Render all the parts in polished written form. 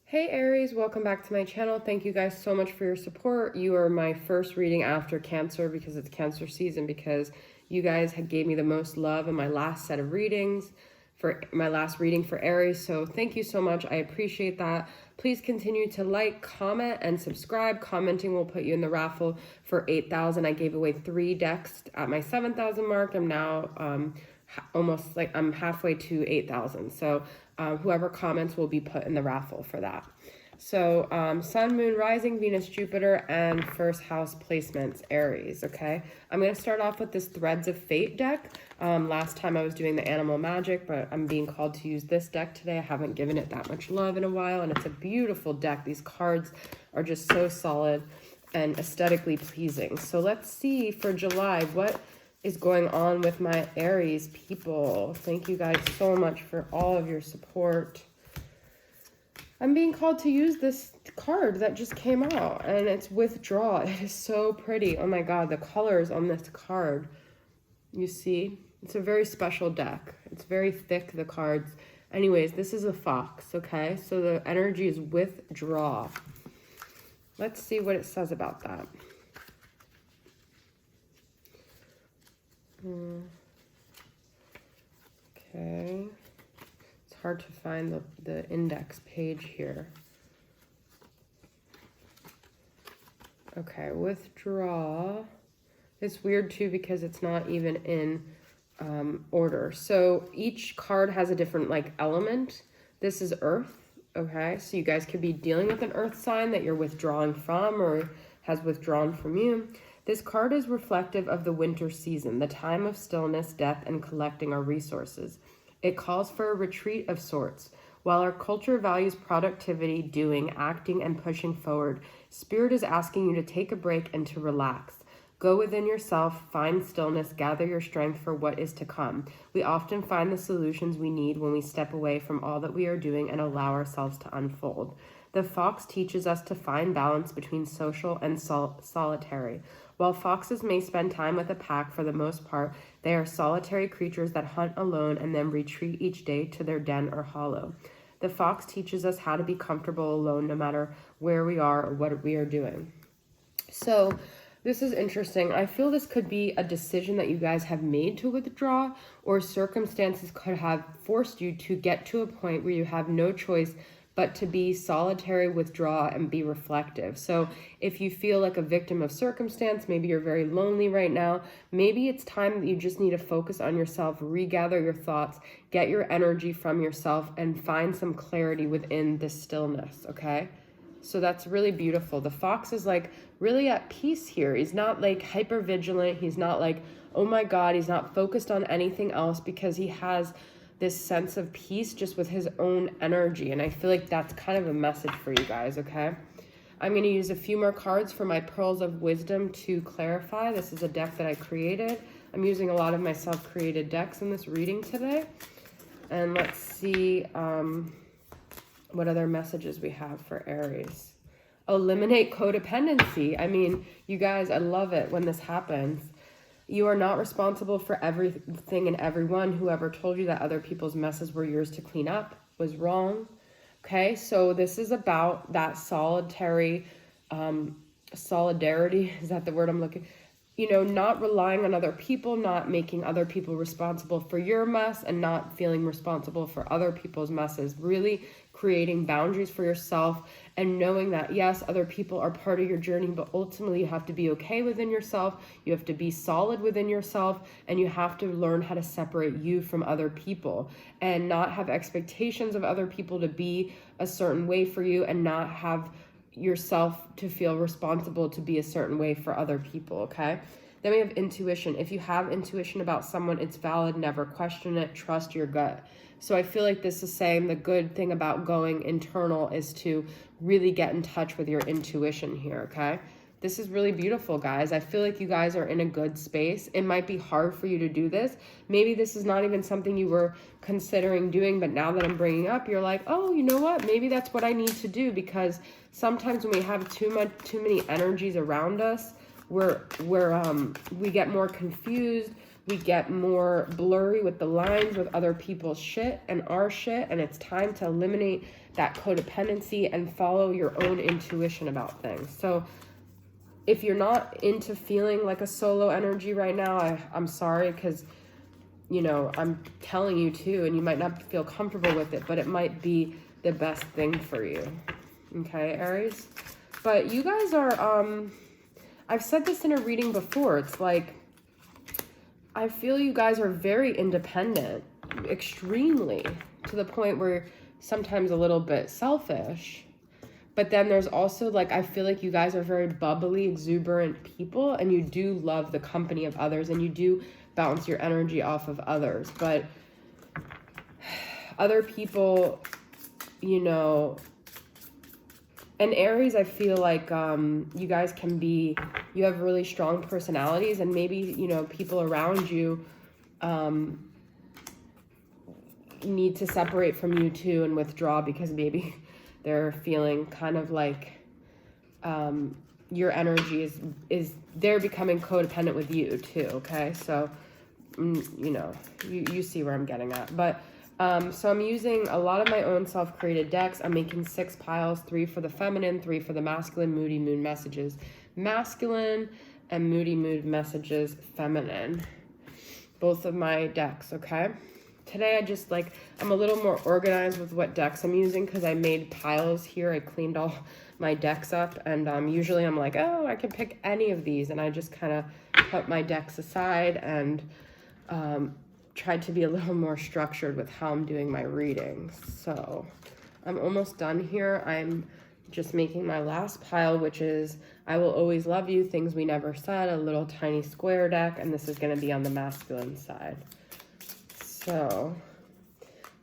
Hey Aries, welcome back to my channel. Thank you guys so much for your support. You are my first reading after Cancer because it's Cancer season, because you guys gave me the most love in my last set of readings, for my last reading for Aries. So thank you so much. I appreciate that. Please continue to like, comment, and subscribe. Commenting will put you in the raffle for 8,000. I gave away 3 decks at my 7,000 mark. I'm now almost like I'm halfway to 8,000. So whoever comments will be put in the raffle for that. So Sun, Moon, Rising, Venus, Jupiter, and first house placements, Aries, okay? I'm going to start off with this Threads of Fate deck. Last time I was doing the Animal Magic, but I'm being called to use this deck today. I haven't given it that much love in a while, and it's a beautiful deck. These cards are just so solid and aesthetically pleasing. So let's see for July, what is going on with my Aries people. Thank you guys so much for all of your support. I'm being called to use this card that just came out, and it's Withdrawal. It is so pretty. Oh my god, the colors on this card. You see? It's a very special deck. It's very thick, the cards. Anyways, this is a fox, okay? So the energy is withdraw. Let's see what it says about that. Okay. It's hard to find the index page here. Okay, withdraw. It's weird too because it's not even in order. So each card has a different like element. This is earth, okay? So you guys could be dealing with an earth sign that you're withdrawing from or has withdrawn from you. This card is reflective of the winter season, the time of stillness, death, and collecting our resources. It calls for a retreat of sorts. While our culture values productivity, doing, acting, and pushing forward, Spirit is asking you to take a break and to relax. Go within yourself, find stillness, gather your strength for what is to come. We often find the solutions we need when we step away from all that we are doing and allow ourselves to unfold. The fox teaches us to find balance between social and solitary. While foxes may spend time with a pack, for the most part, they are solitary creatures that hunt alone and then retreat each day to their den or hollow. The fox teaches us how to be comfortable alone no matter where we are or what we are doing. So this is interesting. I feel this could be a decision that you guys have made to withdraw, or circumstances could have forced you to get to a point where you have no choice but to be solitary, withdraw, and be reflective. So if you feel like a victim of circumstance, maybe you're very lonely right now, maybe it's time that you just need to focus on yourself, regather your thoughts, get your energy from yourself, and find some clarity within this stillness, okay? So that's really beautiful. The fox is like really at peace here. He's not like hyper vigilant. He's not like, oh my God, he's not focused on anything else because he has this sense of peace just with his own energy. And I feel like that's kind of a message for you guys, okay? I'm going to use a few more cards for my Pearls of Wisdom to clarify. This is a deck that I created. I'm using a lot of my self-created decks in this reading today. And let's see what other messages we have for Aries. Eliminate codependency. I mean, you guys, I love it when this happens. You are not responsible for everything and everyone. Whoever told you that other people's messes were yours to clean up was wrong. Okay, so this is about that solitary solidarity. Is that the word I'm looking? You know, not relying on other people, not making other people responsible for your mess, and not feeling responsible for other people's messes. Really creating boundaries for yourself and knowing that, yes, other people are part of your journey, but ultimately you have to be okay within yourself. You have to be solid within yourself, and you have to learn how to separate you from other people and not have expectations of other people to be a certain way for you, and not have yourself to feel responsible to be a certain way for other people, okay? Then we have intuition. If you have intuition about someone, it's valid. Never question it. Trust your gut. So I feel like this is saying the good thing about going internal is to really get in touch with your intuition here, okay? This is really beautiful, guys. I feel like you guys are in a good space. It might be hard for you to do this. Maybe this is not even something you were considering doing, but now that I'm bringing up, you're like, oh, you know what? Maybe that's what I need to do, because sometimes when we have too many energies around us, we get more confused. We get more blurry with the lines with other people's shit and our shit, and it's time to eliminate that codependency and follow your own intuition about things. So if you're not into feeling like a solo energy right now, I'm sorry, because, you know, I'm telling you too, and you might not feel comfortable with it, but it might be the best thing for you. Okay, Aries? But you guys are, I've said this in a reading before. It's like, I feel you guys are very independent, extremely, to the point where sometimes a little bit selfish. But then there's also, like, I feel like you guys are very bubbly, exuberant people, and you do love the company of others, and you do bounce your energy off of others. But other people, you know, and Aries, I feel like you guys can be, you have really strong personalities, and maybe, you know, people around you need to separate from you too and withdraw, because maybe they're feeling kind of like your energy is they're becoming codependent with you too, okay? So, you know, you see where I'm getting at. But so I'm using a lot of my own self-created decks. I'm making 6 piles, 3 for the feminine, 3 for the masculine, moody mood messages masculine, and moody mood messages feminine. Both of my decks, okay? Today I just, like, I'm a little more organized with what decks I'm using, because I made piles here. I cleaned all my decks up, and usually I'm like, oh, I can pick any of these, and I just kind of put my decks aside and tried to be a little more structured with how I'm doing my readings. So I'm almost done here. I'm just making my last pile, which is I Will Always Love You, Things We Never Said, a little tiny square deck, and this is going to be on the masculine side. So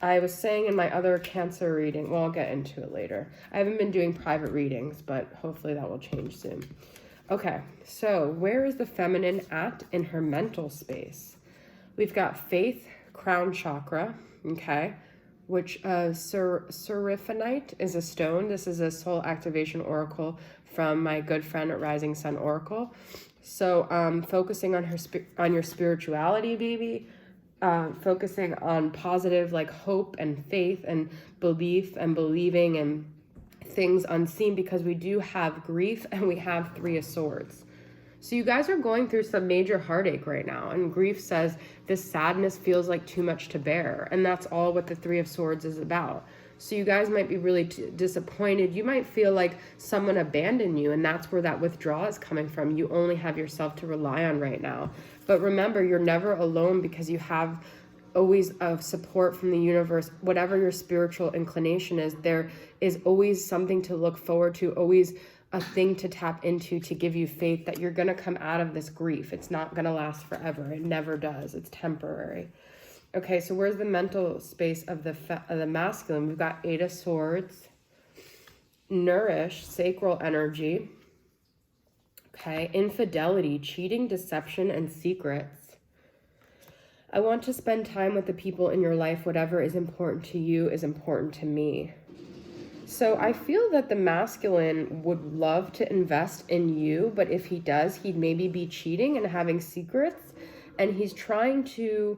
I was saying in my other Cancer reading, well, I'll get into it later. I haven't been doing private readings, but hopefully that will change soon. Okay, so where is the feminine at in her mental space? We've got Faith, crown chakra, okay, which seraphinite is a stone. This is a soul activation oracle from my good friend at Rising Sun Oracle. So focusing on on your spirituality, baby. Focusing on positive, like, hope and faith and belief and believing and things unseen, because we do have grief and we have 3 of Swords. So you guys are going through some major heartache right now, and grief says this sadness feels like too much to bear, and that's all what the 3 of Swords is about. So you guys might be really disappointed. You might feel like someone abandoned you, and that's where that withdrawal is coming from. You only have yourself to rely on right now. But remember, you're never alone, because you have always of support from the universe. Whatever your spiritual inclination is, there is always something to look forward to, always a thing to tap into to give you faith that you're going to come out of this grief. It's not going to last forever. It never does. It's temporary. Okay, so where's the mental space of the masculine? We've got 8 of Swords, nourish, sacral energy, okay, infidelity, cheating, deception, and secrets. I want to spend time with the people in your life. Whatever is important to you is important to me. So I feel that the masculine would love to invest in you, but if he does, he'd maybe be cheating and having secrets, and he's trying to,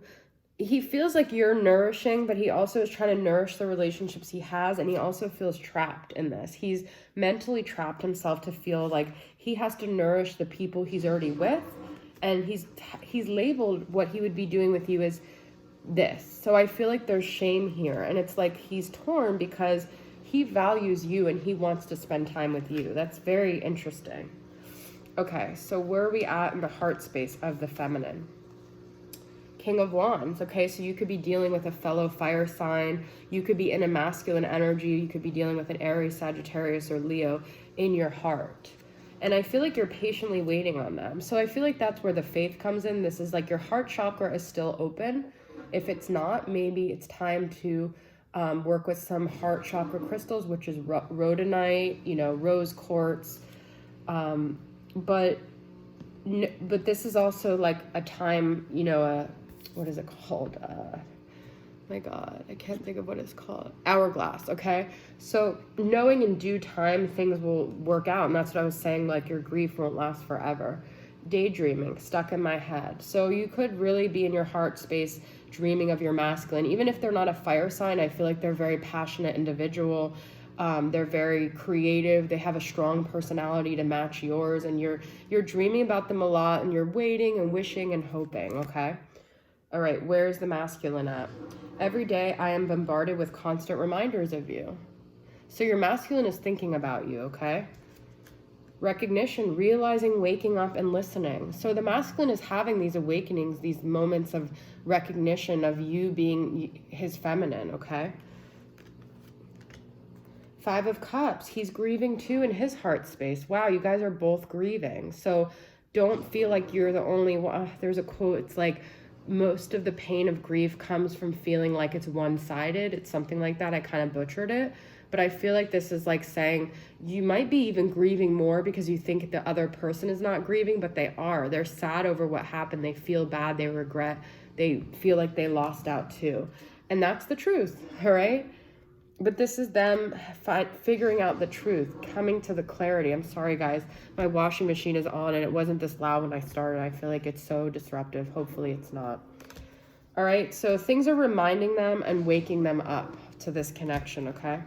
he feels like you're nourishing, but he also is trying to nourish the relationships he has, and he also feels trapped in this. He's mentally trapped himself to feel like he has to nourish the people he's already with, and he's labeled what he would be doing with you as this. So I feel like there's shame here, and it's like he's torn because he values you and he wants to spend time with you. That's very interesting. Okay, so where are we at in the heart space of the feminine? King of Wands. Okay, so you could be dealing with a fellow fire sign. You could be in a masculine energy. You could be dealing with an Aries, Sagittarius, or Leo in your heart. And I feel like you're patiently waiting on them. So I feel like that's where the faith comes in. This is like your heart chakra is still open. If it's not, maybe it's time to work with some heart chakra crystals, which is rhodonite, you know, rose quartz. But this is also like a time, you know, what is it called? My God, I can't think of what it's called. Hourglass, okay? So knowing in due time things will work out, and that's what I was saying, like your grief won't last forever. daydreaming, stuck in my head. So you could really be in your heart space dreaming of your masculine. Even if they're not a fire sign, I feel like they're a very passionate individual. They're very creative. They have a strong personality to match yours, and you're dreaming about them a lot, and you're waiting and wishing and hoping, okay? All right, where's the masculine at? Every day I am bombarded with constant reminders of you. So your masculine is thinking about you, okay? Recognition, realizing, waking up, and listening. So the masculine is having these awakenings, these moments of recognition of you being his feminine, okay? 5 of Cups, he's grieving too in his heart space. Wow, you guys are both grieving. So don't feel like you're the only one. There's a quote, it's like, most of the pain of grief comes from feeling like it's one-sided. It's something like that. I kind of butchered it. But I feel like this is like saying you might be even grieving more because you think the other person is not grieving, but they are. They're sad over what happened. They feel bad. They regret. They feel like they lost out too. And that's the truth, all right? But this is them figuring out the truth, coming to the clarity. I'm sorry, guys. My washing machine is on, and it wasn't this loud when I started. I feel like it's so disruptive. Hopefully it's not. All right, so things are reminding them and waking them up to this connection, okay?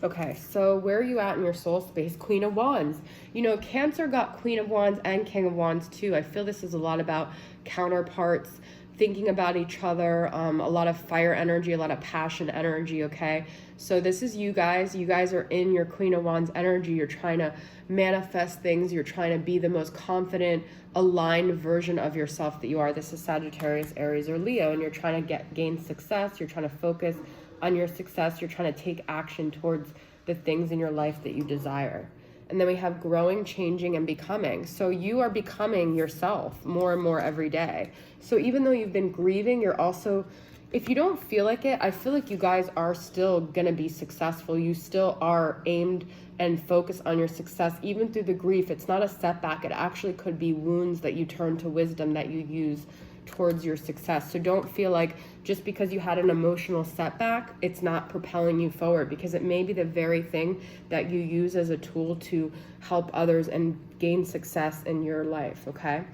Okay, so where are you at in your soul space? Queen of Wands. You know, Cancer got Queen of Wands and King of Wands too. I feel this is a lot about counterparts, thinking about each other, a lot of fire energy, a lot of passion energy, okay? So this is you guys. You guys are in your Queen of Wands energy. You're trying to manifest things. You're trying to be the most confident, aligned version of yourself that you are. This is Sagittarius, Aries, or Leo, and you're trying to gain success. You're trying to focus on your success. You're trying to take action towards the things in your life that you desire. And then we have growing, changing, and becoming. So you are becoming yourself more and more every day. So even though you've been grieving, you're also, if you don't feel like it, I feel like you guys are still gonna be successful. You still are aimed and focused on your success, even through the grief. It's not a setback. It actually could be wounds that you turn to wisdom that you use towards your success. So don't feel like just because you had an emotional setback, it's not propelling you forward, because it may be the very thing that you use as a tool to help others and gain success in your life, okay?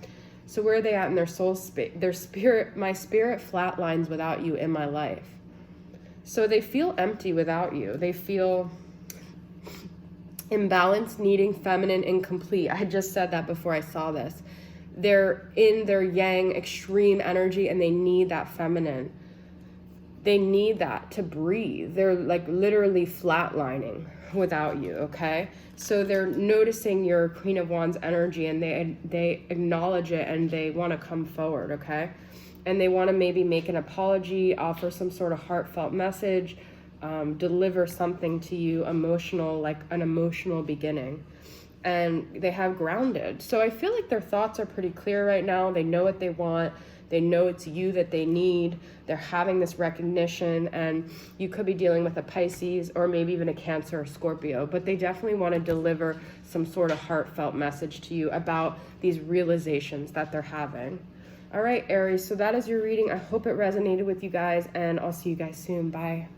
So where are they at in their soul space? Their spirit, my spirit flatlines without you in my life. So they feel empty without you. They feel imbalanced, needing feminine, incomplete. I just said that before I saw this. They're in their yang extreme energy, and they need that feminine. They need that to breathe. They're like literally flatlining without you, okay? So they're noticing your Queen of Wands energy, and they acknowledge it, and they want to come forward, okay? And they want to maybe make an apology, offer some sort of heartfelt message, deliver something to you emotional, like an emotional beginning. And they have grounded. So I feel like their thoughts are pretty clear right now. They know what they want. They know it's you that they need. They're having this recognition, and you could be dealing with a Pisces or maybe even a Cancer or Scorpio, but they definitely want to deliver some sort of heartfelt message to you about these realizations that they're having. All right, Aries, so that is your reading. I hope it resonated with you guys, and I'll see you guys soon. Bye.